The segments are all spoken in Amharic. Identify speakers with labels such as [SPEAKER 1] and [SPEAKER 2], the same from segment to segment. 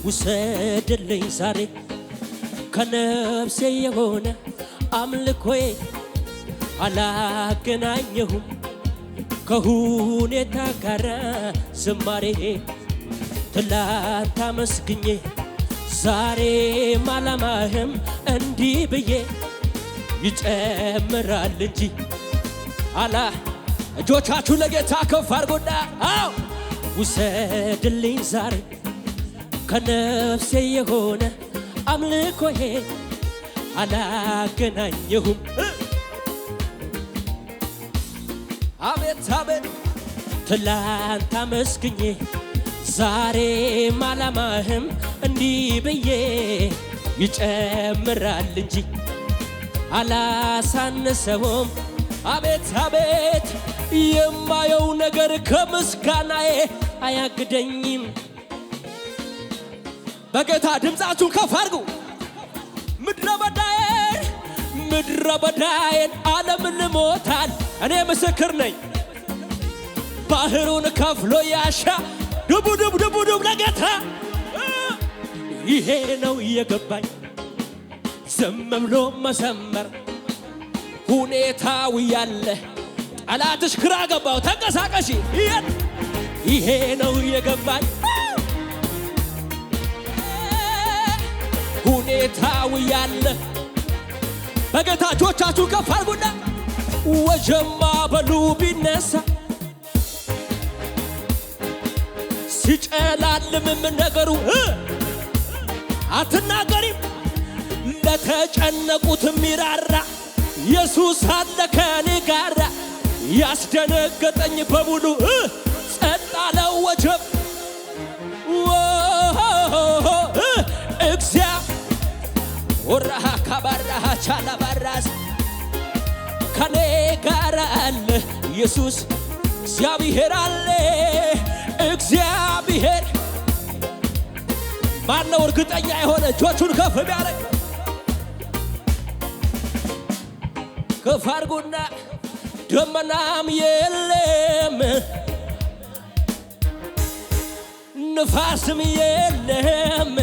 [SPEAKER 1] ውሰድልኝ ዛሬ ከነፍሴ የሆነ አምልኮዬ አላገናኘሁም ከሁኔታ ጋር ዝማሬ ትላንት አመስግኜ ዛሬ ማላማህም እንዲህ ብዬ ይጨምራል እንጂ አላ እጆቻችሁ ለጌታ ከፍ አድርጉና አው ውሰድልኝ ዛሬ ከነፍሴ የሆነ አምልኮዬ አላገናኘሁም አቤት አቤት ትላንት አመስግኜ ዛሬ ማላማህም እንዲህ ብዬ ይጨምራል እንጂ አላሳነሰውም አቤት አቤት የማየው ነገር ከምስጋናዬ አያግደኝም በጌታ ድምፃችሁን ከፍ አድርጉ ምድረ በዳዬን ዓለም ልሞታል እኔ ምስክር ነኝ ባህሩን ከፍሎ ያሻ ዱብ ለጌታ ይሄ ነው የገባኝ ዝም ብሎ መዘመር ሁኔታው ያለ ጠላትሽ ግራ ገባው ተንቀሳቀሺ ይሄ ነው የገባኝ ሁኔታው ያለ በጌታ እጆቻችሁ ከፍ አድርጉና ወጀማ በሉ ቢነሳ ሲጨላልምም ነገሩ አትናገሪም ለተጨነቁት ሚራራ ኢየሱስ አለ ከኔ ጋር ያስደነገጠኝ በሙሉ ጸጥ አለ ወጀብ ወራሃ ካባራሃ ቻላባራስ ከኔ ጋር አለ ኢየሱስ እግዚአብሔር አለ እግዚአብሔር ማነው እርግጠኛ የሆነ እጆቹን ከፍ ቢያደርግ ከፍ አድርጉና ደመናም የለም ንፋስም የለም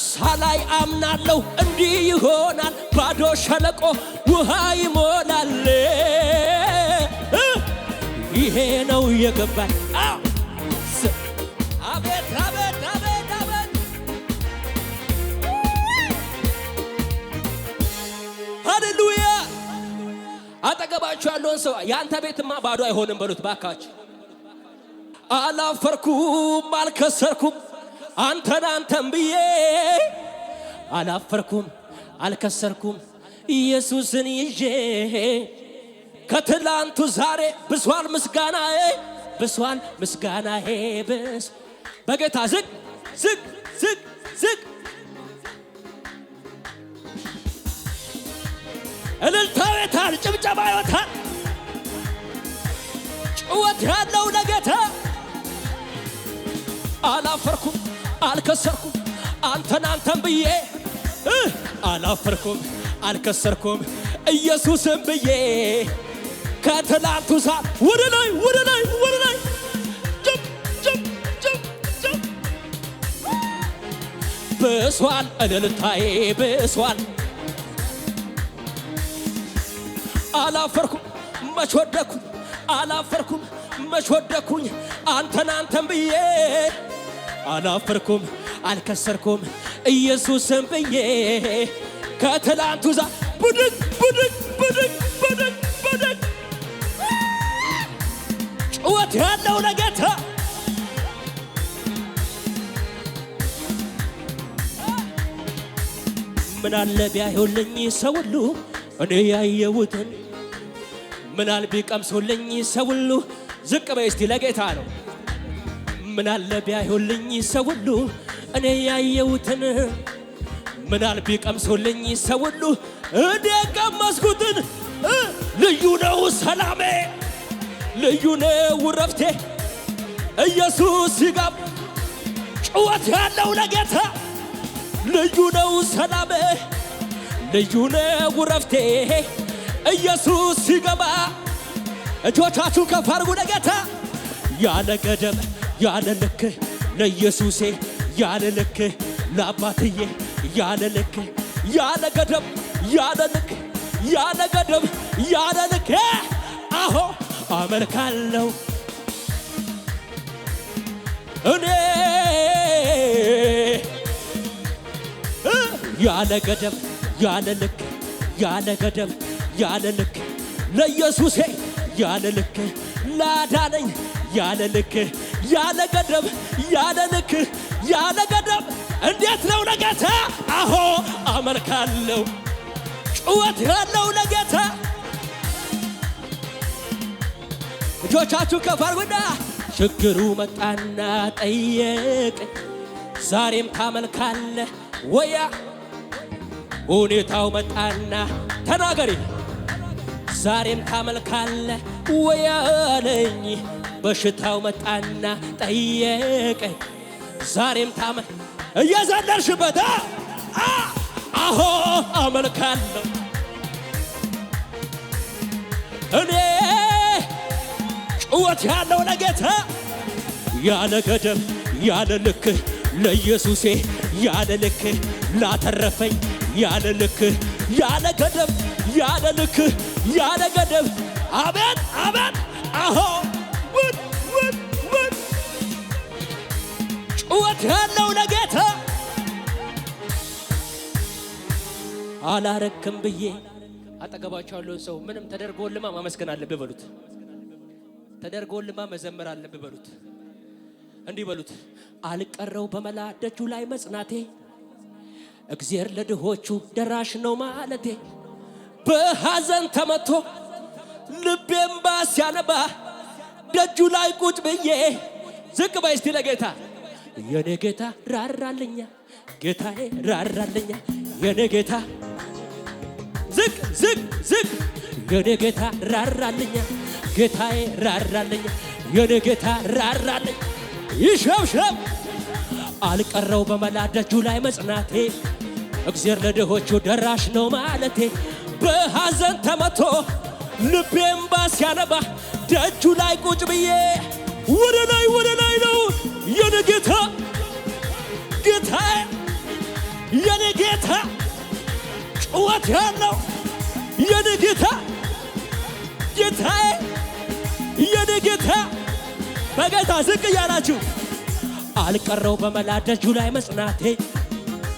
[SPEAKER 1] ሳላይ አምናለሁ እንዲህ ይሆናል ባዶ ሸለቆ ውሃ ይሞላል ይሄ ነው የገባኝ አቤት አቤት አቤት አቤት ሃሌሉያ አጠገባችሁ ያለውን ሰው ያንተ ቤትማ ባዶ አይሆንም በሉት ባካችሁ አላፈርኩም አልከሰርኩም አንተን ብዬ አላፈርኩም አልከሰርኩም ኢየሱስን ይዤ ከትላንቱ ዛሬ ብሷል ምስጋናዬ ብስ በጌታ ዝቅ እልልታው የታል ጭብጨባ ይወታል ጭወት ያለው ለጌታ አላፈርኩም አልከሰርኩም አንተን ብዬ አላፈርኩም አልከሰርኩም ኢየሱስን ብዬ ከትላንቱ ዛሬ ወደ ላይ ጭም ብሷል እልልታዬ ብሷል አላፈርኩም መች ወደኩኝ አንተን ብዬ አላፈርኩም አልከሰርኩም ኢየሱስን ብዬ ከትላንቱ ዛሬ ብድግ ጭወት ያለው ለጌታ ምን አለ ቢያዩልኝ ሰው ሁሉ እኔ ያየሁትን ምን አለ ቢቀምሱልኝ ሰው ሁሉ ዝቅ በይ እስቲ ለጌታ ነው ምን አለ ቢያዩልኝ ሰው ሁሉ እኔ ያየሁትን ምን አለ ቢቀምሱልኝ ሰው ሁሉ እኔ ቀመስኩትን ልዩ ነው ሰላሜ ልዩ ነው ረፍቴ ኢየሱስ ሲገባ ጭወት ያለው ለጌታ ልዩ ነው ሰላሜ ልዩ ነው ረፍቴ ኢየሱስ ሲገባ እጆቻችሁ ከፍ አድርጉ ለጌታ ያለ ገደብ ያለ ልክ ለኢየሱሴ ያለ ልክ ለአባትዬ ያለ ልክ ያለ ገደብ ያለ ልክ ያለ ገደብ ያለ ልክ አሆ አመልካለሁ እኔ ያለ ገደብ ያለ ልክ ያለ ገደብ ያለ ልክ ለኢየሱሴ ያለ ልክ ላዳነኝ ያለ ልክ ያለ ገደብ ያለ ልክ ያለ ገደብ እንዴት ነው ለጌታ አሆ አመልካለሁ ጩኸት ያለው ለጌታ እጆቻችሁ ከፍ አድርጉና ችግሩ መጣና ጠየቀኝ ዛሬም ታመልካለህ ወያ ሁኔታው መጣና ተናገሪ ዛሬም ታመልካለህ ወያ አለኝ በሽታው መጣና ጠየቀኝ ዛሬም እየዘለልሽበት አሆ አመልካለሁ እኔ ጩኸት ያለው ለጌታ ያለ ገደብ ያለ ልክ ለኢየሱሴ ያለ ልክ ላተረፈኝ ያለ ልክ ያለ ገደብ ያለ ልክ ያለ ገደብ አቤት አቤት አሆ ጩኸት ያለው ለጌታ አላረክም ብዬ አጠገባቸው ያለውን ሰው ምንም ተደርጎልማ ማመስገን አለብህ በሉት ተደርጎልማ መዘመር አለብህ በሉት እንዲህ በሉት አልቀረው በመላ ደጁ ላይ መጽናቴ እግዚአብሔር ለድሆቹ ደራሽ ነው ማለቴ በሐዘን ተመቶ ልቤም ባስ ያነባ ደጁ ላይ ቁጭ ብዬ ዝቅ በይ እስቲ ለጌታ የኔ ጌታ ራራልኛ ጌታዬ ራራልኛ የኔ ጌታ ዝቅ ዝቅ ዝቅ የኔ ጌታ ራራልኛ ጌታዬ ራራልኛ የኔ ጌታ ራራልኛ ይሸብሸብ አልቀረው በመላ ደጁ ላይ መጽናቴ እግዚአብሔር ለድሆቹ ደራሽ ነው ማለቴ በሐዘን ተመቶ ልቤም ባስ ያነባ ደጁ ላይ ቁጭ ብዬ ወደ ላይ ነው የኔ ጌታ ጌታዬ የኔ ጌታ ጩኸት ያለው የኔ ጌታ ጌታዬ የኔ ጌታ በጌታ ዝቅ እያላችሁ አልቀረው በመላ ደጁ ላይ መጽናቴ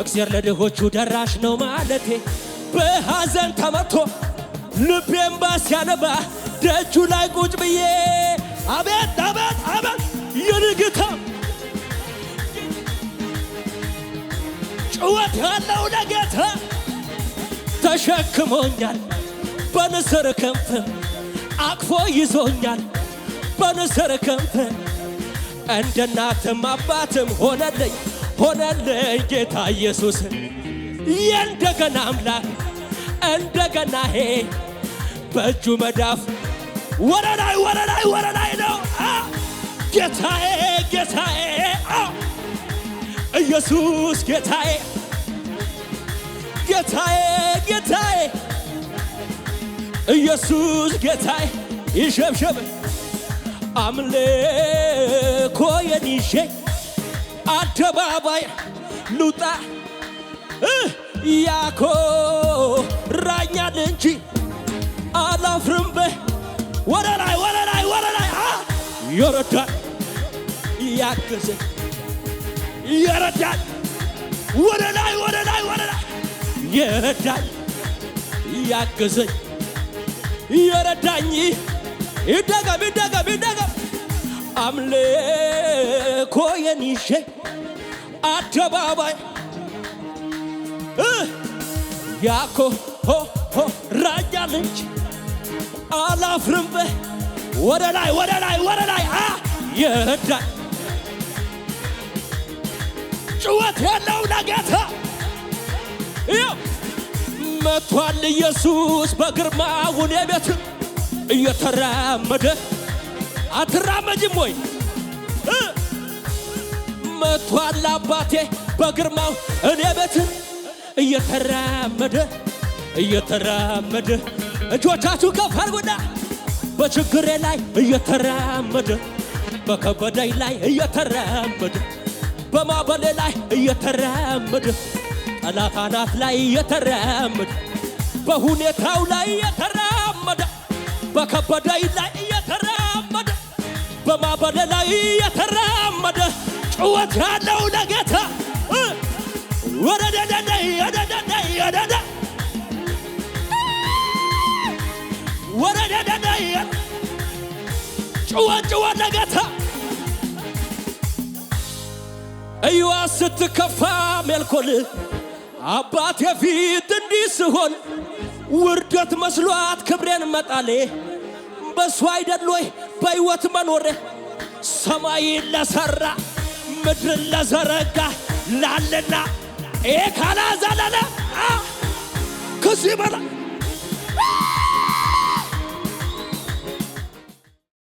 [SPEAKER 1] እግዚአብሔር ለድሆቹ ደራሽ ነው ማለቴ በሐዘን ተመቶ ልቤም ባስ ያነባ ደጁ ላይ ቁጭ ብዬ አቤት አቤት አቤት የኔ ጌታ ጩኸት ያለው ለጌታ ተሸክሞኛል በንስር ክንፍ አቅፎ ይዞኛል በንስር ክንፍ እንደ እናትም አባትም ሆነልኝ ጌታ ኢየሱስ የእንደገና አምላክ እንደገና በእጁ መዳፍ ወደ ላይ ነው ጌታዬ ኢየሱስ ጌታዬ ኢየሱስ ጌታዬ ይሸብሸብ አምልኮ የኒሼ አደባባይ ልውጣ ያኮራኛል እንጂ አላፍርም ወደ ላይ ይረዳል ያግዘኝ ይረዳል ወደ ላይ ይረዳል ያግዘኝ ይረዳኝ ይደገም አምልኮ የኒሼ አደባባይ ያኮራኛል እንጂ አላፍርም ወደ ላይ ይረዳል ጩኸት ያለው ለጌታ መጥቷል ኢየሱስ በግርማው እኔ ቤት እየተራመደ አትራመጅም ወይ መጥቷል አባቴ በግርማው እኔ ቤት እየተራመደ እጆቻችሁ ከፍ አድርጉና በችግሬ ላይ እየተራመደ በከበደኝ ላይ እየተራመደ በማዕበሌ ላይ እየተራመደ ጠላት አናት ላይ እየተራመደ በሁኔታው ላይ እየተራመደ በከበደኝ ላይ እየተራመደ በማዕበሌ ላይ እየተራመደ ጩኸት ያለው ለጌታ ወረደደደ ወረደደደ ወረደደደ ጩኸት ለጌታ እዩዋ ስትከፋ ሜልኮል አባቴ ፊት እንዲህ ስሆን ውርደት መስሏት ክብሬን መጣሌ በሱ አይደል ወይ በሕይወት መኖሬ ሰማይን ለሠራ ምድርን ለዘረጋ ላለና ካላዛለለ ከዚህ በላይ